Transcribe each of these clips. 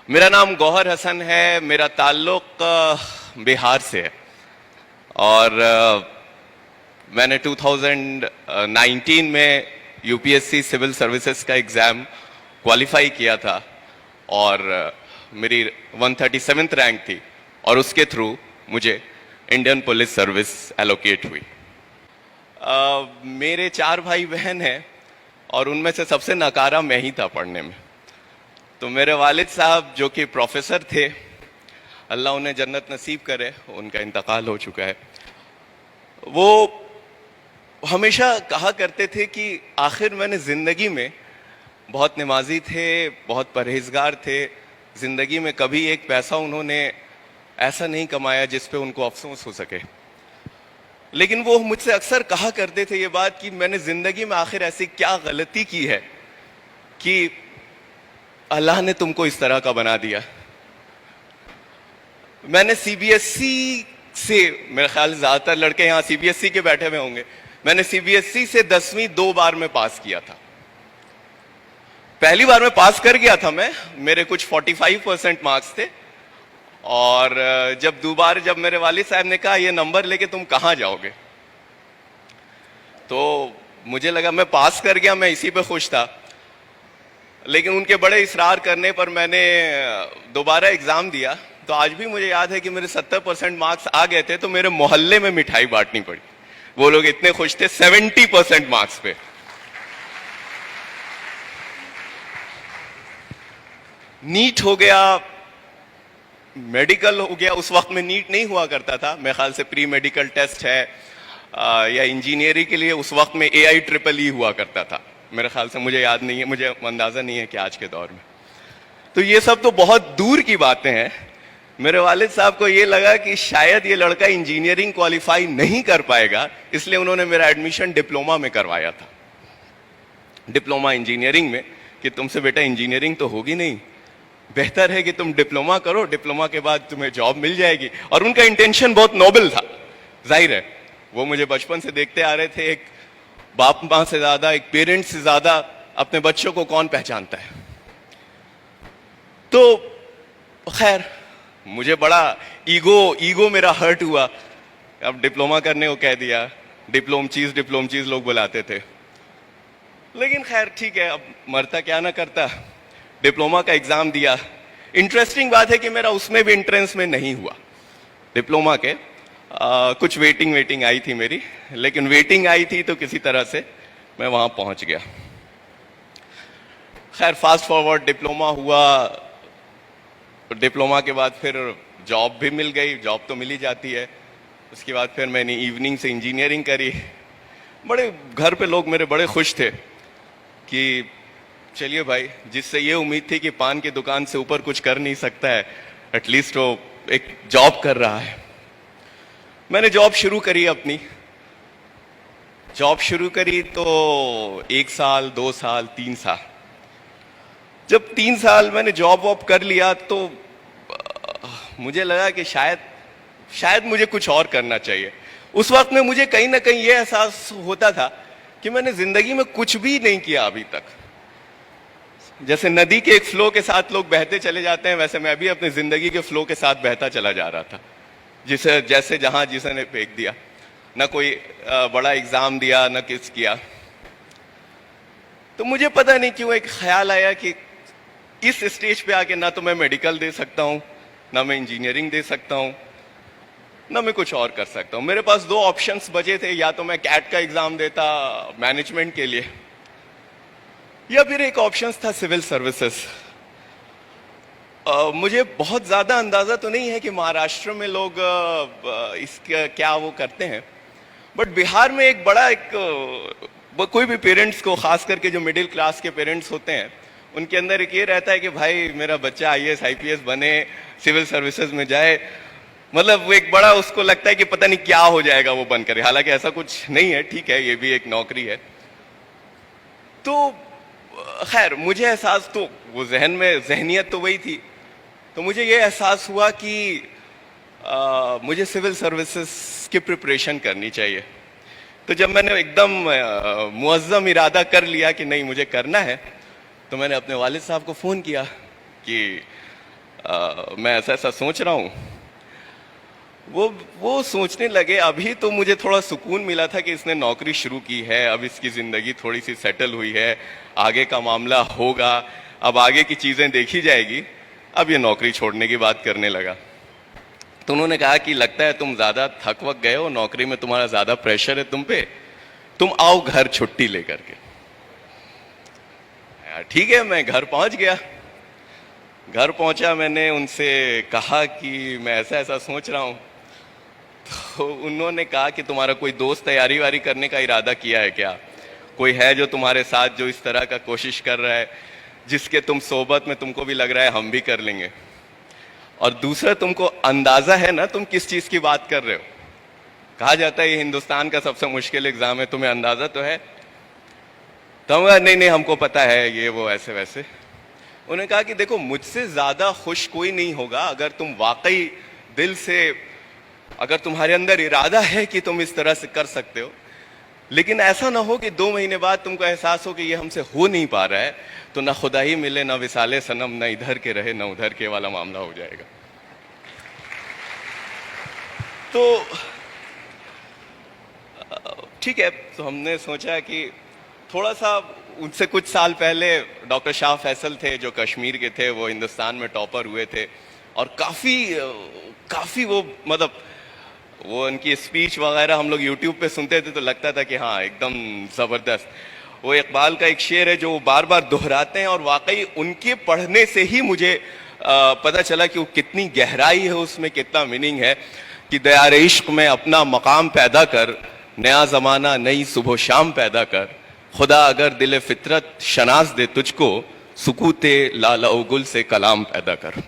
मेरा नाम गौहर हसन है। मेरा ताल्लुक बिहार से है और मैंने 2019 में यूपीएससी सिविल सर्विसेज का एग्ज़ाम क्वालिफाई किया था और मेरी 137th रैंक थी और उसके थ्रू मुझे इंडियन पुलिस सर्विस एलोकेट हुई। मेरे 4 भाई बहन हैं और उनमें से सबसे नकारा मैं ही था पढ़ने में। तो मेरे वालिद साहब जो कि प्रोफेसर थे, अल्लाह उन्हें जन्नत नसीब करे, उनका इंतकाल हो चुका है, वो हमेशा कहा करते थे कि आखिर मैंने ज़िंदगी में बहुत नमाजी थे, बहुत परहेजगार थे, ज़िंदगी में कभी एक पैसा उन्होंने ऐसा नहीं कमाया जिस पे उनको अफसोस हो सके। लेकिन वो मुझसे अक्सर कहा करते थे ये बात कि मैंने ज़िंदगी में आखिर ऐसी क्या गलती की है कि अल्लाह ने तुमको इस तरह का बना दिया। मैंने सीबीएसई से, मेरे ख्याल ज़्यादातर लड़के यहाँ सीबीएसई के बैठे हुए होंगे, मैंने सीबीएसई से 10वीं 2 बार में पास किया था। पहली बार में पास कर गया था मैं, मेरे कुछ 45% मार्क्स थे और जब मेरे वालिद साहब ने कहा ये नंबर लेके तुम कहाँ जाओगे, तो मुझे लगा मैं पास कर गया, मैं इसी पे खुश था। लेकिन उनके बड़े इसरार करने पर मैंने दोबारा एग्जाम दिया। तो आज भी मुझे याद है कि मेरे 70% मार्क्स आ गए थे, तो मेरे मोहल्ले में मिठाई बांटनी पड़ी। वो लोग इतने खुश थे 70% मार्क्स पे। नीट हो गया, मेडिकल हो गया। उस वक्त में नीट नहीं हुआ करता था, मेरे ख्याल से प्री मेडिकल टेस्ट है या इंजीनियरिंग के लिए उस वक्त में AIEEE हुआ करता था। मेरे ख्याल से, मुझे याद नहीं है, मुझे अंदाजा नहीं है कि आज के दौर में। तो ये सब तो बहुत दूर की बातें हैं। मेरे वालिद साहब को ये लगा कि शायद ये लड़का इंजीनियरिंग क्वालिफाई नहीं कर पाएगा, इसलिए उन्होंने मेरा एडमिशन डिप्लोमा में करवाया था, डिप्लोमा इंजीनियरिंग में, कि तुमसे बेटा इंजीनियरिंग तो होगी नहीं, बेहतर है कि तुम डिप्लोमा करो, डिप्लोमा के बाद तुम्हें जॉब मिल जाएगी। और उनका इंटेंशन बहुत नोबल था। जाहिर है वो मुझे बचपन से देखते आ रहे थे, एक बाप माँ से ज्यादा, एक पेरेंट्स से ज्यादा अपने बच्चों को कौन पहचानता है। तो खैर मुझे बड़ा ईगो मेरा हर्ट हुआ। अब डिप्लोमा करने को कह दिया, डिप्लोम चीज लोग बुलाते थे। लेकिन खैर ठीक है, अब मरता क्या ना करता, डिप्लोमा का एग्जाम दिया। इंटरेस्टिंग बात है कि मेरा उसमें भी एंट्रेंस में नहीं हुआ डिप्लोमा के। कुछ वेटिंग आई थी मेरी, लेकिन वेटिंग आई थी तो किसी तरह से मैं वहां पहुंच गया। खैर फास्ट फॉरवर्ड, डिप्लोमा हुआ, डिप्लोमा के बाद फिर जॉब भी मिल गई, जॉब तो मिल ही जाती है। उसके बाद फिर मैंने इवनिंग से इंजीनियरिंग करी। बड़े घर पे लोग मेरे बड़े खुश थे कि चलिए भाई, जिससे ये उम्मीद थी कि पान की दुकान से ऊपर कुछ कर नहीं सकता है, एटलीस्ट वो एक जॉब कर रहा है। मैंने जॉब शुरू करी, अपनी जॉब शुरू करी तो 1 साल, 2 साल, 3 साल। जब 3 साल मैंने जॉब वॉब कर लिया तो मुझे लगा कि शायद मुझे कुछ और करना चाहिए। उस वक्त में मुझे कहीं ना कहीं यह एहसास होता था कि मैंने जिंदगी में कुछ भी नहीं किया अभी तक। जैसे नदी के एक फ्लो के साथ लोग बहते चले जाते हैं, वैसे मैं भी अपनी जिंदगी के फ्लो के साथ बहता चला जा रहा था। जैसे जहां जिसने फेंक दिया, ना कोई बड़ा एग्जाम दिया, ना किस किया। तो मुझे पता नहीं क्यों एक ख्याल आया कि इस स्टेज पे आके ना तो मैं मेडिकल दे सकता हूं, ना मैं इंजीनियरिंग दे सकता हूं, ना मैं कुछ और कर सकता हूं। मेरे पास 2 ऑप्शंस बचे थे, या तो मैं कैट का एग्जाम देता मैनेजमेंट के लिए, या फिर एक ऑप्शन था सिविल सर्विसेज। मुझे बहुत ज्यादा अंदाजा तो नहीं है कि महाराष्ट्र में लोग इसका क्या वो करते हैं, बट बिहार में एक बड़ा कोई भी पेरेंट्स को, खास करके जो मिडिल क्लास के पेरेंट्स होते हैं, उनके अंदर एक ये रहता है कि भाई मेरा बच्चा IAS IPS बने, सिविल सर्विसेज में जाए। मतलब वो एक बड़ा उसको लगता है कि पता नहीं क्या हो जाएगा वो बनकर। हालांकि ऐसा कुछ नहीं है, ठीक है, ये भी एक नौकरी है। तो खैर मुझे एहसास, तो वो जहनियत तो वही थी। तो मुझे ये एहसास हुआ कि मुझे सिविल सर्विसेज की प्रिपरेशन करनी चाहिए। तो जब मैंने एकदम मुअज़्ज़म इरादा कर लिया कि नहीं मुझे करना है, तो मैंने अपने वालिद साहब को फ़ोन किया कि मैं ऐसा ऐसा सोच रहा हूँ। वो सोचने लगे। अभी तो मुझे थोड़ा सुकून मिला था कि इसने नौकरी शुरू की है, अब इसकी ज़िंदगी थोड़ी सी सेटल हुई है, आगे का मामला होगा, अब आगे की चीज़ें देखी जाएगी। अब ये नौकरी छोड़ने की बात करने लगा। तो उन्होंने कहा कि लगता है तुम ज़्यादा थक वक गए हो, नौकरी में तुम्हारा ज़्यादा प्रेशर है तुम पे, तुम आओ घर छुट्टी लेकर के। ठीक है, मैं घर पहुंच गया। घर पहुंचा, मैंने उनसे कहा कि मैं ऐसा ऐसा सोच रहा हूँ। तो उन्होंने कहा कि तुम्हारा कोई दोस्त तैयारी वारी करने का इरादा किया है क्या? कोई है जो तुम्हारे साथ जो इस तरह का कोशिश कर रहा है, जिसके तुम सोबत में तुमको भी लग रहा है हम भी कर लेंगे? और दूसरा, तुमको अंदाजा है ना तुम किस चीज की बात कर रहे हो? कहा जाता है ये हिंदुस्तान का सबसे मुश्किल एग्जाम है, तुम्हें अंदाजा तो है? तो हम कहा, नहीं नहीं हमको पता है, ये वो ऐसे वैसे। उन्होंने कहा कि देखो, मुझसे ज्यादा खुश कोई नहीं होगा अगर तुम वाकई दिल से, अगर तुम्हारे अंदर इरादा है कि तुम इस तरह से कर सकते हो, लेकिन ऐसा ना हो कि 2 महीने बाद तुमको एहसास हो कि ये हमसे हो नहीं पा रहा है, तो ना खुदा ही मिले ना विसाले सनम, ना इधर के रहे ना उधर के वाला मामला हो जाएगा। तो ठीक है, तो हमने सोचा कि थोड़ा सा, उनसे कुछ साल पहले डॉक्टर शाह फैसल थे जो कश्मीर के थे, वो हिंदुस्तान में टॉपर हुए थे, और काफी वो मतलब वो उनकी स्पीच वगैरह हम लोग यूट्यूब पे सुनते थे तो लगता था कि हाँ एकदम जबरदस्त। वो इकबाल का एक शेर है जो वो बार बार दोहराते हैं, और वाकई उनके पढ़ने से ही मुझे पता चला कि वो कितनी गहराई है उसमें, कितना मीनिंग है कि दयार इश्क में अपना मकाम पैदा कर, नया जमाना नई सुबह शाम पैदा कर, खुदा अगर दिल फितरत शनाज दे तुझको, सुकूते लाला गुल से कलाम पैदा कर।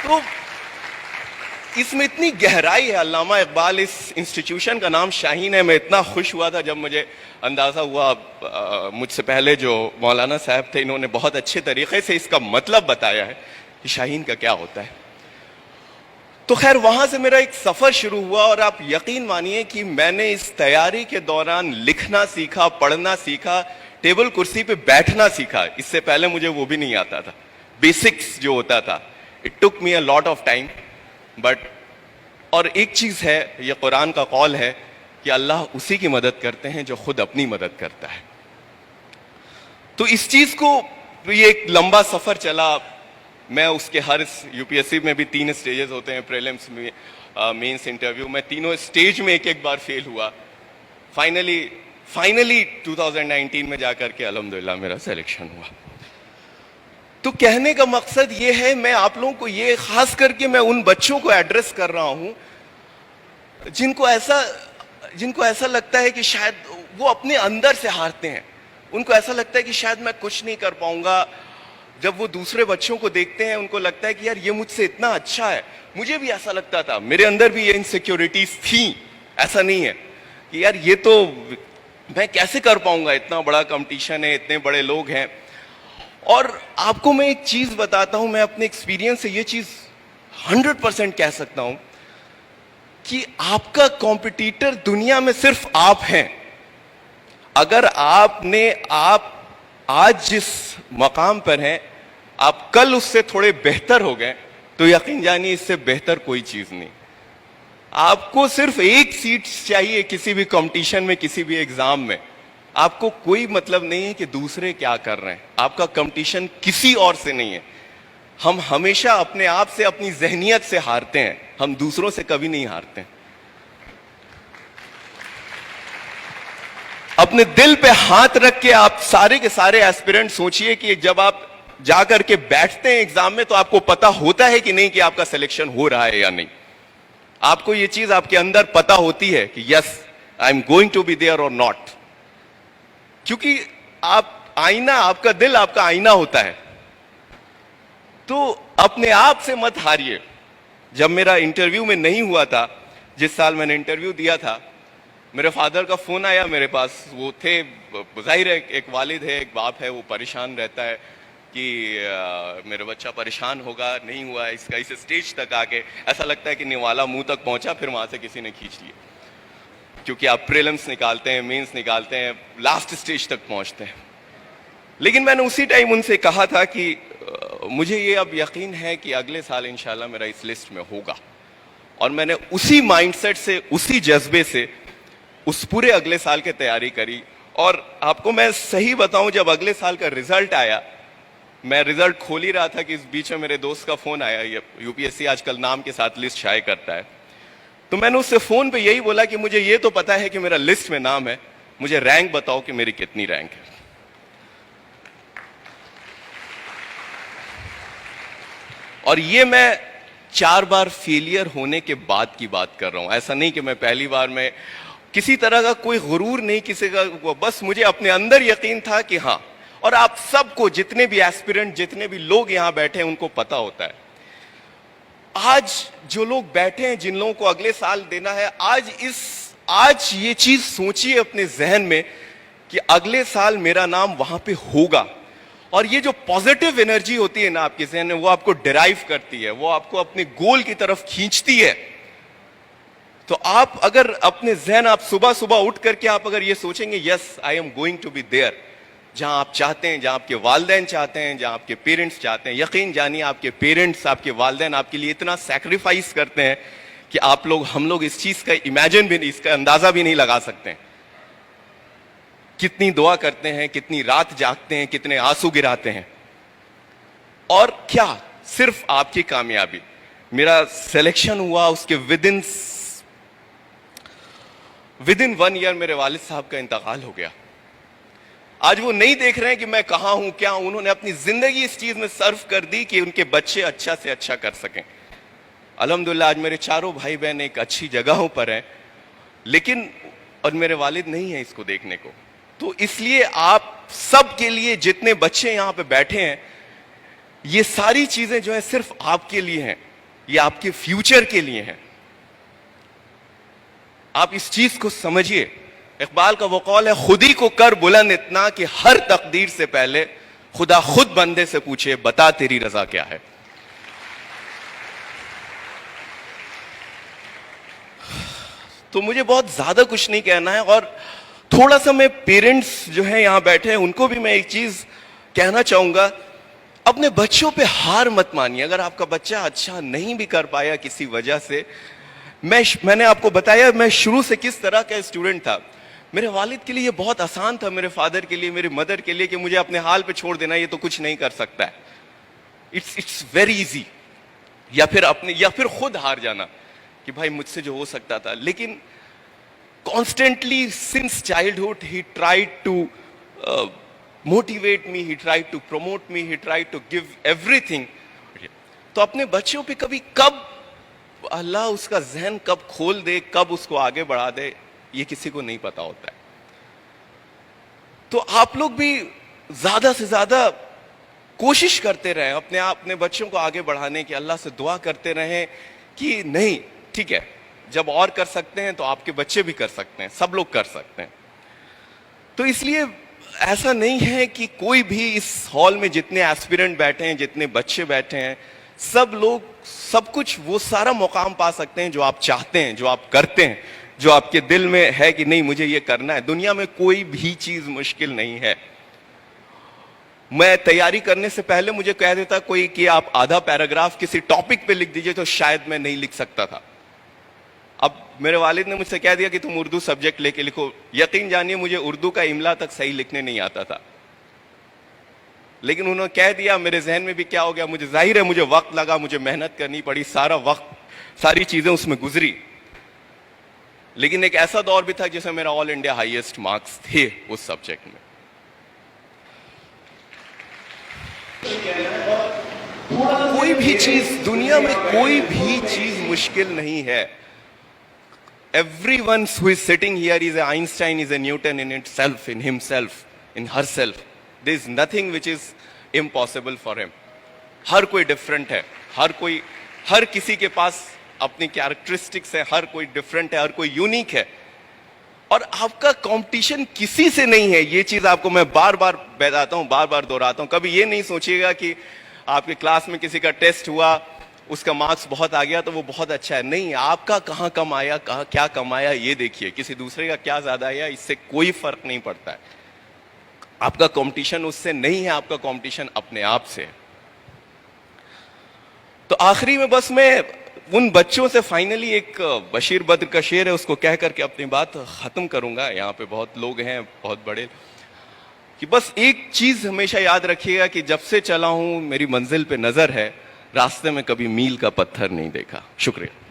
तो इसमें इतनी गहराई है। अल्लामा इकबाल, इस इंस्टीट्यूशन का नाम शाहीन है। मैं इतना खुश हुआ था जब मुझे अंदाज़ा हुआ, मुझसे पहले जो मौलाना साहब थे इन्होंने बहुत अच्छे तरीके से इसका मतलब बताया है कि शाहीन का क्या होता है। तो खैर वहाँ से मेरा एक सफ़र शुरू हुआ, और आप यकीन मानिए कि मैंने इस तैयारी के दौरान लिखना सीखा, पढ़ना सीखा, टेबल कुर्सी पे बैठना सीखा। इससे पहले मुझे वो भी नहीं आता था, बेसिक्स जो होता था। It took me a lot of time but, और एक चीज है, ये कुरान का कौल है कि अल्लाह उसी की मदद करते हैं जो खुद अपनी मदद करता है। तो इस चीज को, ये एक लंबा सफर चला। मैं उसके हर, यूपीएससी में भी 3 स्टेजेस होते हैं, प्रीलिम्स में, मेंस, इंटरव्यू, मैं तीनों स्टेज में एक एक बार फेल हुआ। फाइनली 2019 में जाकर के अल्हम्दुलिल्लाह मेरा सिलेक्शन हुआ। तो कहने का मकसद ये है, मैं आप लोगों को ये, खास करके मैं उन बच्चों को एड्रेस कर रहा हूं जिनको ऐसा लगता है कि शायद वो अपने अंदर से हारते हैं। उनको ऐसा लगता है कि शायद मैं कुछ नहीं कर पाऊंगा। जब वो दूसरे बच्चों को देखते हैं उनको लगता है कि यार ये मुझसे इतना अच्छा है। मुझे भी ऐसा लगता था, मेरे अंदर भी ये इनसिक्योरिटीज थी। ऐसा नहीं है कि यार ये तो मैं कैसे कर पाऊंगा, इतना बड़ा कंपटीशन है, इतने बड़े लोग हैं। और आपको मैं एक चीज बताता हूं, मैं अपने एक्सपीरियंस से ये चीज 100% कह सकता हूं कि आपका कॉम्पिटिटर दुनिया में सिर्फ आप हैं। अगर आप आज जिस मकाम पर हैं, आप कल उससे थोड़े बेहतर हो गए, तो यकीन जानिए इससे बेहतर कोई चीज नहीं। आपको सिर्फ एक सीट चाहिए किसी भी कंपटीशन में, किसी भी एग्जाम में। आपको कोई मतलब नहीं है कि दूसरे क्या कर रहे हैं। आपका कंपटीशन किसी और से नहीं है। हम हमेशा अपने आप से, अपनी जहनियत से हारते हैं, हम दूसरों से कभी नहीं हारते हैं। अपने दिल पे हाथ रख के आप सारे के सारे एस्पिरेंट सोचिए कि जब आप जाकर के बैठते हैं एग्जाम में, तो आपको पता होता है कि नहीं कि आपका सिलेक्शन हो रहा है या नहीं। आपको ये चीज आपके अंदर पता होती है कि yes, I am going to be there और नॉट। क्योंकि आपका दिल आपका आईना होता है। तो अपने आप से मत हारिए। जब मेरा इंटरव्यू में नहीं हुआ था, जिस साल मैंने इंटरव्यू दिया था, मेरे फादर का फोन आया मेरे पास। वो थे, जाहिर है एक वालिद है, एक बाप है, वो परेशान रहता है कि मेरा बच्चा परेशान होगा, नहीं हुआ इसका। इस स्टेज तक आके ऐसा लगता है कि निवाला मुंह तक पहुंचा, फिर वहां से किसी ने खींच लिया। क्योंकि आप प्रीलिम्स निकालते हैं, मेंस निकालते हैं, लास्ट स्टेज तक पहुंचते हैं। लेकिन मैंने उसी टाइम उनसे कहा था कि मुझे ये अब यकीन है कि अगले साल इंशाल्लाह मेरा इस लिस्ट में होगा, और मैंने उसी माइंडसेट से, उसी जज्बे से उस पूरे अगले साल की तैयारी करी। और आपको मैं सही बताऊं, जब अगले साल का रिजल्ट आया, मैं रिजल्ट खोल ही रहा था कि इस बीच में मेरे दोस्त का फोन आया। ये यूपीएससी आजकल नाम के साथ लिस्ट शाये करता है, तो मैंने उससे फोन पे यही बोला कि मुझे ये तो पता है कि मेरा लिस्ट में नाम है, मुझे रैंक बताओ कि मेरी कितनी रैंक है। और ये मैं 4 बार फेलियर होने के बाद की बात कर रहा हूं, ऐसा नहीं कि मैं पहली बार में, किसी तरह का कोई गुरूर नहीं किसी का, बस मुझे अपने अंदर यकीन था कि हाँ। और आप सबको, जितने भी एस्पिरेंट, जितने भी लोग यहां बैठे हैं, उनको पता होता है। आज जो लोग बैठे हैं, जिन लोगों को अगले साल देना है, आज ये चीज सोचिए अपने जहन में कि अगले साल मेरा नाम वहां पे होगा। और ये जो पॉजिटिव एनर्जी होती है ना आपके जहन में, वो आपको डिराइव करती है, वो आपको अपने गोल की तरफ खींचती है। तो आप अगर अपने जहन, आप सुबह सुबह उठ करके आप अगर ये सोचेंगे, yes I am going to be there, जहां आप चाहते हैं, जहां आपके वालिदैन चाहते हैं, जहां आपके पेरेंट्स चाहते हैं, यकीन जानिए आपके पेरेंट्स, आपके वालिदैन आपके लिए इतना सैक्रिफाइस करते हैं कि आप लोग, हम लोग इस चीज का इमेजिन भी नहीं, इसका अंदाजा भी नहीं लगा सकते हैं। कितनी दुआ करते हैं, कितनी रात जागते हैं, कितने आंसू गिराते हैं। और क्या सिर्फ आपकी कामयाबी, मेरा सिलेक्शन हुआ, उसके विदिन 1 ईयर मेरे वालिद साहब का इंतकाल हो गया। आज वो नहीं देख रहे हैं कि मैं कहां हूं, क्या हूं, उन्होंने अपनी जिंदगी इस चीज में सर्व कर दी कि उनके बच्चे अच्छा से अच्छा कर सकें। अल्हम्दुलिल्लाह आज मेरे चारों भाई बहन एक अच्छी जगहों पर हैं, लेकिन और मेरे वालिद नहीं है इसको देखने को। तो इसलिए आप सब के लिए, जितने बच्चे यहां पे बैठे हैं, ये सारी चीजें जो है सिर्फ आपके लिए हैं, ये आपके फ्यूचर के लिए हैं। आप इस चीज को समझिए। इकबाल का वो कौल है, खुद ही को कर बुलंद इतना कि हर तकदीर से पहले खुदा खुद बंदे से पूछे, बता तेरी रजा क्या है। तो मुझे बहुत ज्यादा कुछ नहीं कहना है, और थोड़ा सा मैं पेरेंट्स जो है यहां बैठे हैं उनको भी मैं एक चीज कहना चाहूंगा, अपने बच्चों पे हार मत मानिए। अगर आपका बच्चा अच्छा नहीं भी कर पाया किसी वजह से, मैंने आपको बताया मैं शुरू से किस तरह का स्टूडेंट था। मेरे वालिद के लिए ये बहुत आसान था, मेरे फादर के लिए, मेरी मदर के लिए, कि मुझे अपने हाल पे छोड़ देना, ये तो कुछ नहीं कर सकता है, इट्स वेरी इजी। या फिर खुद हार जाना कि भाई मुझसे जो हो सकता था। लेकिन constantly since childhood he tried to motivate me, he tried to promote me, he tried to give everything। तो अपने बच्चों पे कभी, कब अल्लाह उसका जहन कब खोल दे, कब उसको आगे बढ़ा दे, ये किसी को नहीं पता होता है। तो आप लोग भी ज्यादा से ज्यादा कोशिश करते रहें अपने बच्चों को आगे बढ़ाने की, अल्लाह से दुआ करते रहें कि नहीं ठीक है, जब और कर सकते हैं तो आपके बच्चे भी कर सकते हैं, सब लोग कर सकते हैं। तो इसलिए ऐसा नहीं है कि कोई भी इस हॉल में जितने एस्पिरेंट बैठे हैं, जितने बच्चे बैठे हैं, सब लोग सब कुछ वो सारा मुकाम पा सकते हैं जो आप चाहते हैं, जो आप करते हैं, जो आपके दिल में है कि नहीं मुझे ये करना है। दुनिया में कोई भी चीज मुश्किल नहीं है। मैं तैयारी करने से पहले मुझे कह देता कोई कि आप आधा पैराग्राफ किसी टॉपिक पे लिख दीजिए, तो शायद मैं नहीं लिख सकता था। अब मेरे वालिद ने मुझसे कह दिया कि तुम उर्दू सब्जेक्ट लेके लिखो। यकीन जानिए मुझे उर्दू का इमला तक सही लिखने नहीं आता था, लेकिन उन्होंने कह दिया। मेरे जहन में भी क्या हो गया, मुझे जाहिर है मुझे वक्त लगा, मुझे मेहनत करनी पड़ी, सारा वक्त, सारी चीजें उसमें गुजरी। लेकिन एक ऐसा दौर भी था जिसमें मेरा ऑल इंडिया हाईएस्ट मार्क्स थे उस सब्जेक्ट में। कोई भी चीज दुनिया में, कोई भी चीज मुश्किल नहीं है। Everyone who is sitting here is an Einstein, is a Newton in itself, in himself, in herself. There is nothing which is impossible for him. हर कोई डिफरेंट है, हर किसी के पास अपनी कैरेक्टरिस्टिक्स है, हर कोई डिफरेंट है, हर कोई यूनिक है। और आपका कंपटीशन किसी से नहीं है। ये चीज आपको मैं बार बार बताता हूं, बार बार दोहराता हूं। कभी ये नहीं सोचिएगा कि आपके क्लास में किसी का टेस्ट हुआ, उसका मार्क्स बहुत आ गया तो वो बहुत अच्छा है। नहीं, आपका कहाँ कम आया, कहाँ क्या कम आया, ये देखिए। किसी दूसरे का क्या ज्यादा आया, इससे कोई फर्क नहीं पड़ता है। आपका कंपटीशन उससे नहीं है, आपका कंपटीशन अपने आप से है। तो आखिरी में बस मैं उन बच्चों से फाइनली एक बशीर बद्र का शेर है उसको कह करके अपनी बात खत्म करूंगा। यहाँ पे बहुत लोग हैं बहुत बड़े, कि बस एक चीज हमेशा याद रखिएगा कि जब से चला हूं मेरी मंजिल पे नजर है, रास्ते में कभी मील का पत्थर नहीं देखा। शुक्रिया।